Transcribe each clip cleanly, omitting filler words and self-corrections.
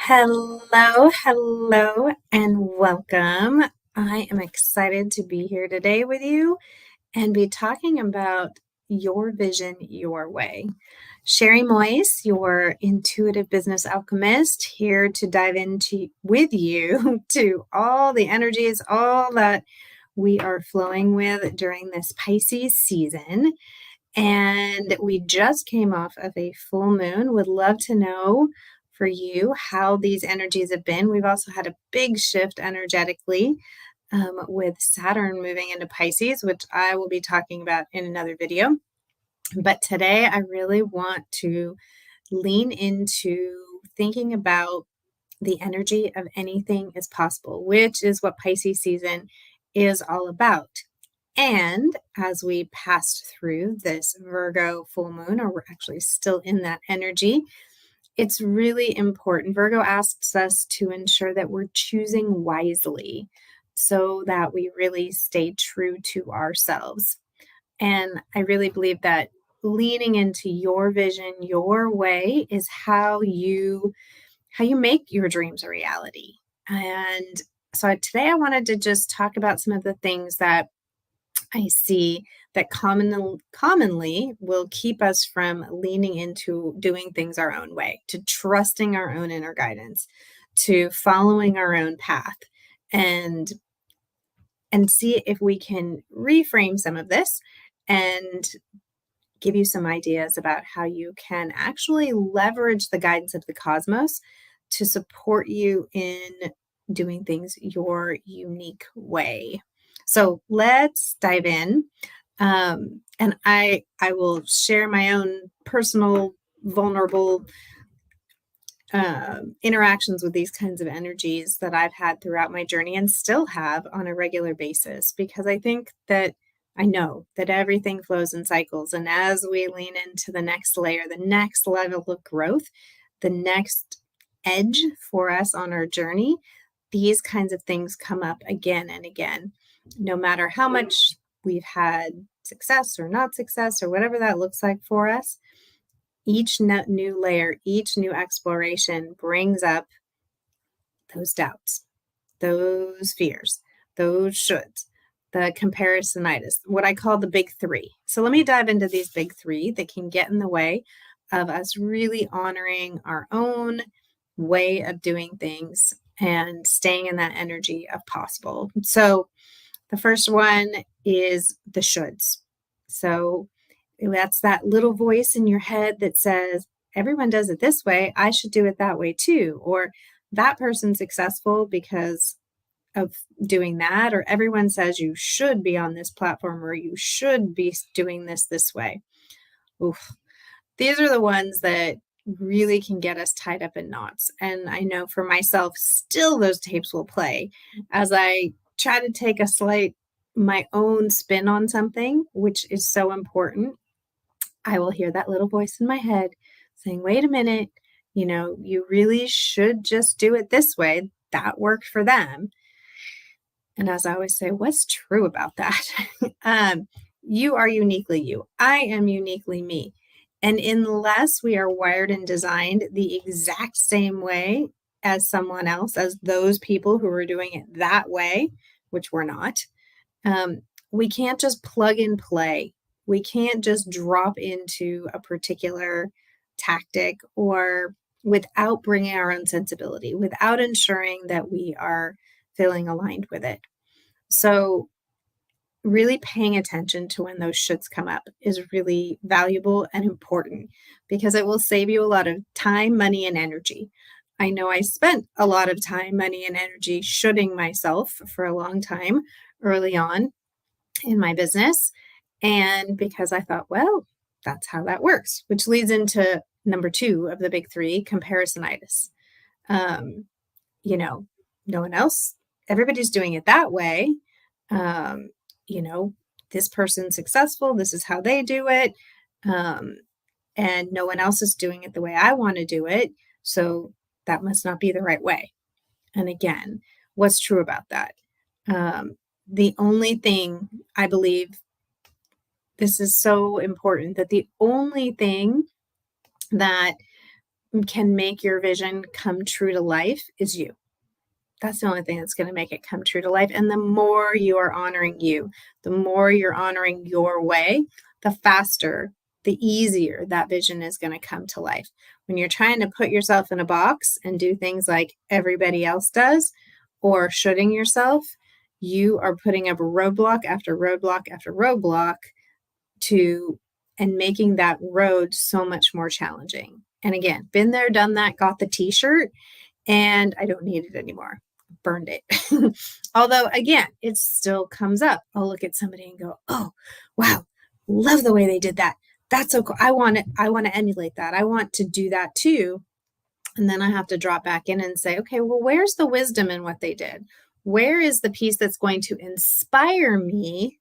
Hello, and welcome. I am excited to be here today with you and be talking about your vision, your way. Sherry Moyes, your intuitive business alchemist, here to dive into with you to all the energies, all that we are flowing with during this Pisces season. And we just came off of a full moon. Would love to know for you how these energies have been. We've also had a big shift energetically with Saturn moving into Pisces, which I will be talking about in another video. But today I really want to lean into thinking about the energy of anything is possible, which is what Pisces season is all about. And as we passed through this Virgo full moon, or we're actually still in that energy, it's really important. Virgo asks us to ensure that we're choosing wisely so that we really stay true to ourselves. And I really believe that leaning into your vision, your way is how you make your dreams a reality. And so today I wanted to just talk about some of the things that I see that commonly will keep us from leaning into doing things our own way, to trusting our own inner guidance, to following our own path, and see if we can reframe some of this and give you some ideas about how you can actually leverage the guidance of the cosmos to support you in doing things your unique way. So let's dive in. And I will share my own personal, vulnerable interactions with these kinds of energies that I've had throughout my journey and still have on a regular basis, because I know that everything flows in cycles. And as we lean into the next layer, the next level of growth, the next edge for us on our journey, these kinds of things come up again and again, no matter how much we've had success or not success or whatever that looks like for us. Each new layer, each new exploration brings up those doubts, those fears, those shoulds, the comparisonitis, what I call the big three. So let me dive into these big three that can get in the way of us really honoring our own way of doing things and staying in that energy of possible. So the first one is the shoulds. So that's that little voice in your head that says, everyone does it this way, I should do it that way too. Or that person's successful because of doing that. Or everyone says you should be on this platform or you should be doing this way. Oof. These are the ones that really can get us tied up in knots. And I know for myself, still those tapes will play as I try to take my own spin on something, which is so important. I will hear that little voice in my head saying, wait a minute, you really should just do it this way. That worked for them. And as I always say, what's true about that? You are uniquely you. I am uniquely me. And unless we are wired and designed the exact same way as someone else, as those people who are doing it that way, which we're not, we can't just plug and play. We can't just drop into a particular tactic or without bringing our own sensibility, without ensuring that we are feeling aligned with it. So really paying attention to when those shoulds come up is really valuable and important because it will save you a lot of time, money, and energy. I know I spent a lot of time, money, and energy shoulding myself for a long time early on in my business. And because I thought, well, that's how that works, which leads into number 2 of the big 3, comparisonitis. No one else, everybody's doing it that way. Um, this person's successful, this is how they do it. And no one else is doing it the way I want to do it. So that must not be the right way. And again, what's true about that? The only thing I believe, this is so important, that the only thing that can make your vision come true to life is you. That's the only thing that's going to make it come true to life. And the more you are honoring you, the more you're honoring your way, the faster, the easier that vision is going to come to life. When you're trying to put yourself in a box and do things like everybody else does, or shoulding yourself, you are putting up roadblock after roadblock after roadblock and making that road so much more challenging. And again, been there, done that, got the t-shirt, and I don't need it anymore. Burned it. Although again, it still comes up. I'll look at somebody and go, oh, wow, love the way they did that. That's so cool. I want to emulate that. I want to do that too. And then I have to drop back in and say, okay, well, where's the wisdom in what they did? Where is the piece that's going to inspire me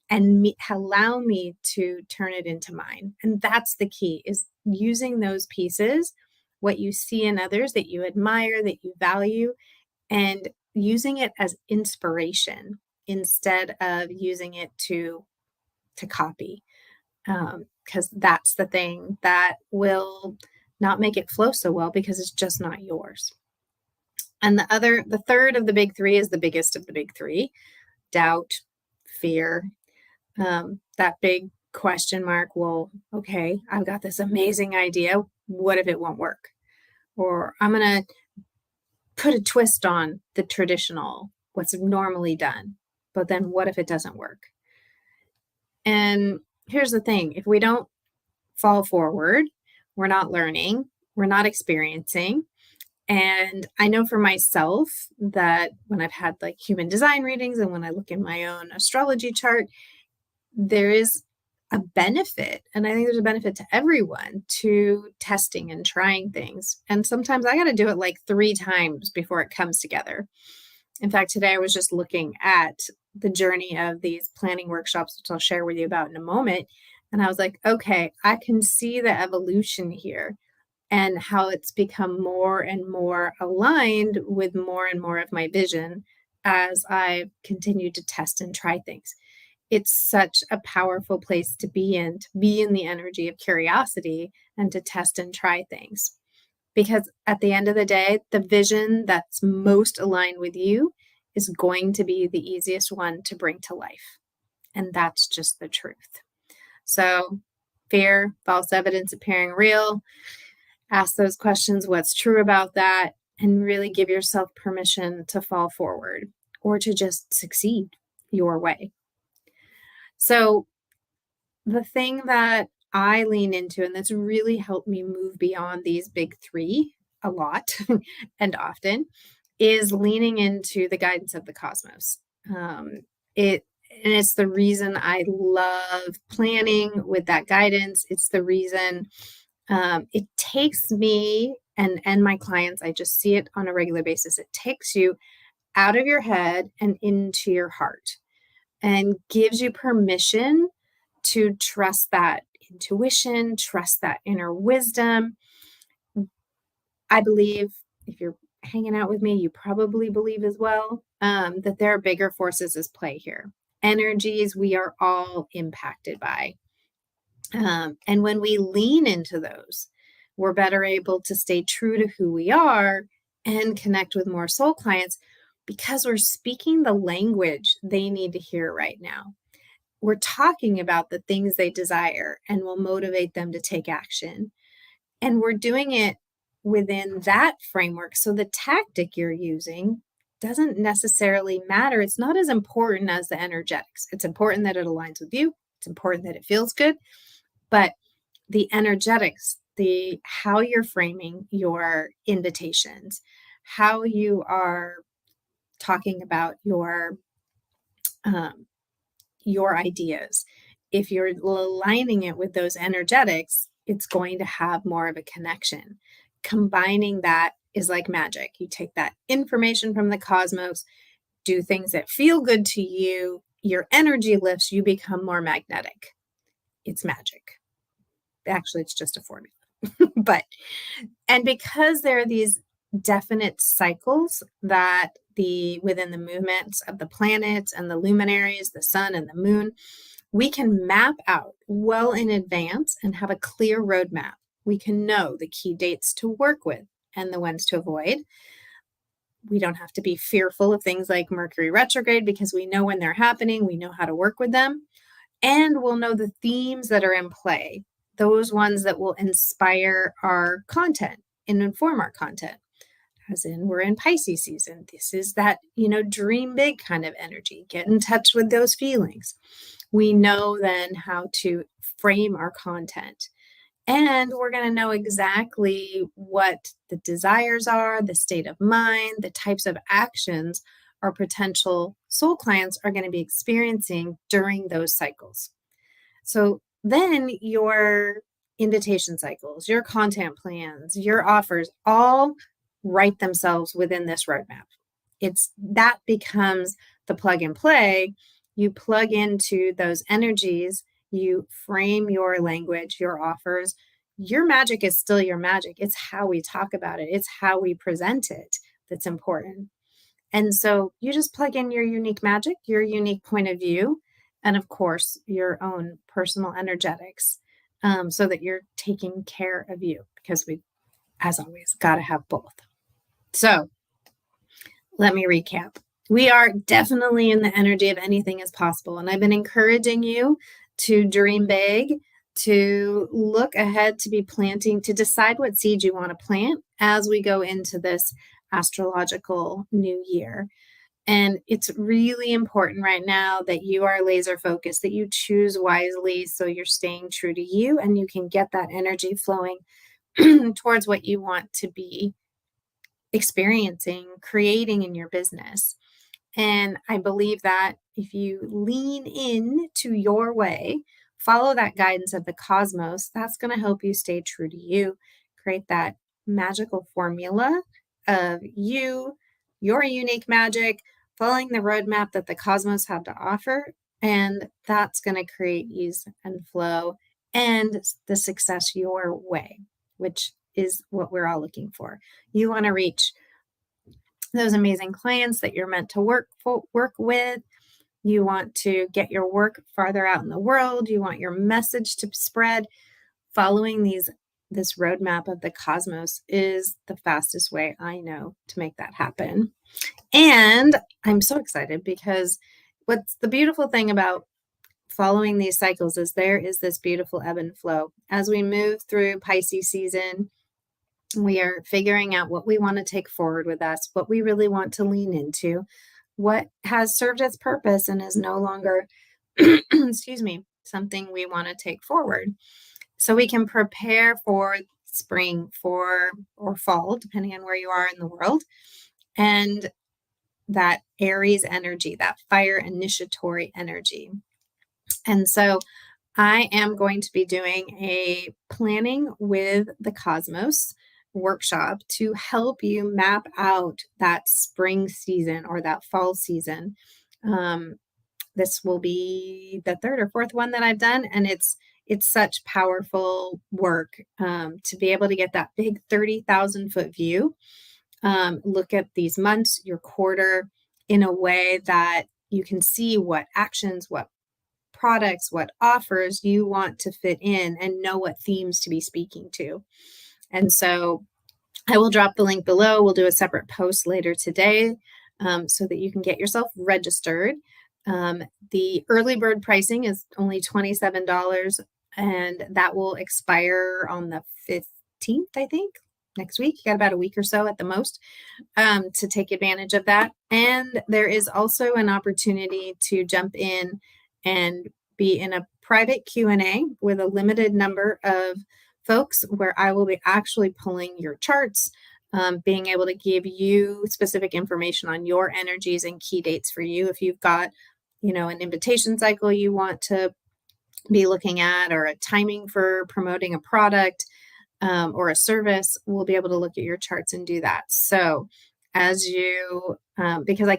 and allow me to turn it into mine? And that's the key, is using those pieces, what you see in others that you admire, that you value, and using it as inspiration instead of using it to copy. Because that's the thing that will not make it flow so well, because it's just not yours. And the third of the big three is the biggest of the big three: doubt, fear, that big question mark. Well, okay, I've got this amazing idea. What if it won't work? Or I'm going to put a twist on the traditional, what's normally done. But then what if it doesn't work? And here's the thing: if we don't fall forward, we're not learning, we're not experiencing. And I know for myself that when I've had like human design readings and when I look in my own astrology chart, there is a benefit, and I think there's a benefit to everyone, to testing and trying things. And sometimes I got to do it like 3 times before it comes together. In fact, today I was just looking at the journey of these planning workshops, which I'll share with you about in a moment. And I was like, okay, I can see the evolution here and how it's become more and more aligned with more and more of my vision as I continue to test and try things. It's such a powerful place to be in the energy of curiosity and to test and try things. Because at the end of the day, the vision that's most aligned with you is going to be the easiest one to bring to life. And that's just the truth. So, fear, false evidence appearing real, ask those questions, what's true about that, and really give yourself permission to fall forward or to just succeed your way. So the thing that I lean into, and that's really helped me move beyond these big three a lot and often, is leaning into the guidance of the cosmos. It's the reason I love planning with that guidance. It's the reason it takes me and my clients, I just see it on a regular basis. It takes you out of your head and into your heart and gives you permission to trust that intuition, trust that inner wisdom. I believe, if you're hanging out with me, you probably believe as well, that there are bigger forces at play here. Energies we are all impacted by. And when we lean into those, we're better able to stay true to who we are and connect with more soul clients, because we're speaking the language they need to hear right now. We're talking about the things they desire and will motivate them to take action. And we're doing it within that framework. So the tactic you're using doesn't necessarily matter. It's not as important as the energetics. It's important that it aligns with you. It's important that it feels good. But the energetics, how you're framing your invitations, how you are talking about your ideas, if you're aligning it with those energetics, it's going to have more of a connection. Combining that is like magic. You take that information from the cosmos, do things that feel good to you, your energy lifts, you become more magnetic. It's magic. Actually, it's just a formula. And because there are these definite cycles that within the movements of the planets and the luminaries, the sun and the moon, we can map out well in advance and have a clear roadmap We can know the key dates to work with and the ones to avoid. We don't have to be fearful of things like Mercury retrograde because we know when they're happening, we know how to work with them, and we'll know the themes that are in play, those ones that will inspire our content and inform our content. As in, we're in Pisces season. This is that, dream big kind of energy. Get in touch with those feelings. We know then how to frame our content. And we're going to know exactly what the desires are, the state of mind, the types of actions our potential soul clients are going to be experiencing during those cycles. So then your invitation cycles, your content plans, your offers all write themselves within this roadmap. That becomes the plug and play. You plug into those energies, you frame your language, your offers. Your magic is still your magic. It's how we talk about it. It's how we present it that's important. And so you just plug in your unique magic, your unique point of view, and of course, your own personal energetics, so that you're taking care of you, because we, as always, got to have both. So let me recap. We are definitely in the energy of anything is possible. And I've been encouraging you to dream big, to look ahead, to be planting, to decide what seeds you want to plant as we go into this astrological new year. And it's really important right now that you are laser focused, that you choose wisely so you're staying true to you and you can get that energy flowing towards what you want to be experiencing, creating in your business. And I believe that if you lean in to your way, follow that guidance of the cosmos, that's going to help you stay true to you, create that magical formula of you, your unique magic, following the roadmap that the cosmos have to offer. And that's going to create ease and flow and the success your way, which is what we're all looking for. You want to reach those amazing clients that you're meant to work with. You want to get your work farther out in the world. You want your message to spread. Following this roadmap of the cosmos is the fastest way I know to make that happen. And I'm so excited because what's the beautiful thing about following these cycles is there is this beautiful ebb and flow. As we move through Pisces season, we are figuring out what we want to take forward with us, what we really want to lean into, what has served its purpose and is no longer, something we want to take forward. So we can prepare for spring, or fall, depending on where you are in the world. And that Aries energy, that fire initiatory energy. And so I am going to be doing a planning with the cosmos workshop to help you map out that spring season or that fall season. This will be the third or fourth one that I've done, and it's such powerful work to be able to get that big 30,000 foot view. Look at these months, your quarter, in a way that you can see what actions, what products, what offers you want to fit in and know what themes to be speaking to. And so I will drop the link below. We'll do a separate post later today so that you can get yourself registered. The early bird pricing is only $27, and that will expire on the 15th, I think, next week. You got about a week or so at the most to take advantage of that. And there is also an opportunity to jump in and be in a private Q&A with a limited number of folks where I will be actually pulling your charts, being able to give you specific information on your energies and key dates for you. If you've got, an invitation cycle you want to be looking at, or a timing for promoting a product or a service, we'll be able to look at your charts and do that. So as you, because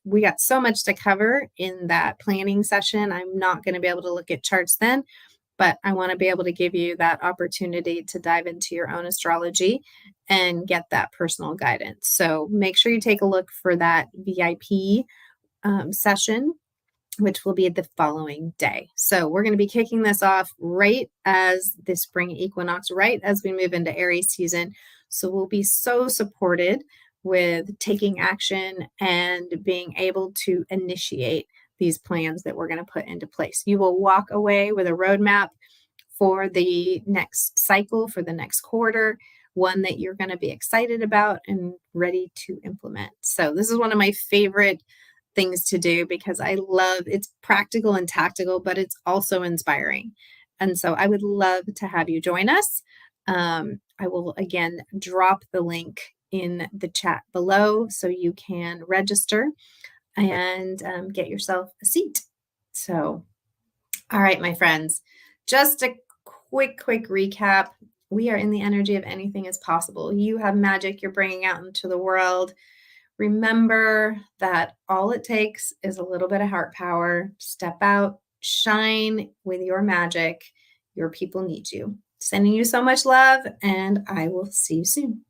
we got so much to cover in that planning session, I'm not going to be able to look at charts then, but I want to be able to give you that opportunity to dive into your own astrology and get that personal guidance. So make sure you take a look for that VIP session. which will be the following day. So we're going to be kicking this off right as the spring equinox, right as we move into Aries season. So we'll be so supported with taking action and being able to initiate these plans that we're going to put into place. You will walk away with a roadmap for the next cycle, for the next quarter, one that you're going to be excited about and ready to implement. So this is one of my favorite things to do because I love it's practical and tactical, but it's also inspiring. And so I would love to have you join us. I will again drop the link in the chat below so you can register and get yourself a seat. So, all right, my friends, just a quick recap. We are in the energy of anything is possible. You have magic you're bringing out into the world. Remember that all it takes is a little bit of heart power. Step out, shine with your magic. Your people need you. Sending you so much love, and I will see you soon.